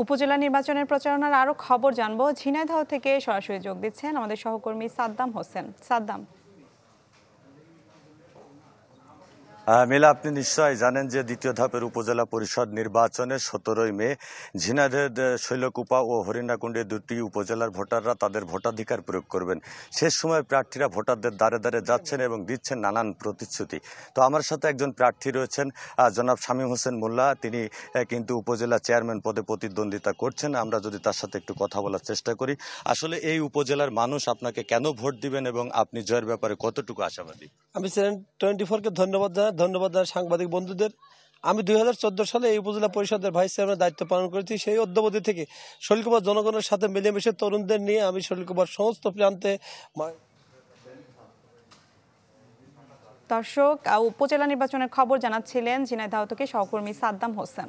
উপজেলা নির্বাচনের প্রচারণার আরো খবর জানবো। ঝিনাইদহ থেকে সরাসরি যোগ দিচ্ছেন আমাদের সহকর্মী সাদ্দাম হোসেন। সাদ্দাম। মিলা, আপনি নিশ্চয়ই জানেন যে দ্বিতীয় ধাপের উপজেলা পরিষদ নির্বাচনে 17ই মে ঝিনাইদহ শৈলকুপা ও হরিণাকুণ্ডে দুটি উপজেলার ভোটাররা তাদের ভোটাধিকার প্রয়োগ করবেন। শেষ সময় প্রার্থীরা ভোটারদের দ্বারে দ্বারে যাচ্ছেন এবং দিচ্ছেন নানান প্রতিশ্রুতি। তো আমার সাথে একজন প্রার্থী রয়েছেন, জনাব শামীম হোসেন মোল্লা। তিনি কিন্তু উপজেলা চেয়ারম্যান পদে প্রতিদ্বন্দ্বিতা করছেন। আমরা যদি তার সাথে একটু কথা বলার চেষ্টা করি, আসলে এই উপজেলার মানুষ আপনাকে কেন ভোট দিবেন এবং আপনি জয়ের ব্যাপারে কতটুকু আশাবাদী? আমি চ্যানেল 24-কে ধন্যবাদ জানাই সাংবাদিক বন্ধুদের। আমি 2014 সালে এই উপজেলা পরিষদের ভাইস চেয়ারম্যানের দায়িত্ব পালন করেছি। সেই অদ্যাবধি থেকে শৈলকুপার জনগণের সাথে মিলেমিশে তরুণদের নিয়ে আমি শৈলকুপার সমস্ত প্রান্তে। দর্শক, উপজেলা নির্বাচনের খবর জানাচ্ছিলেন ঝিনাইদহ থেকে সহকর্মী সাদ্দাম হোসেন।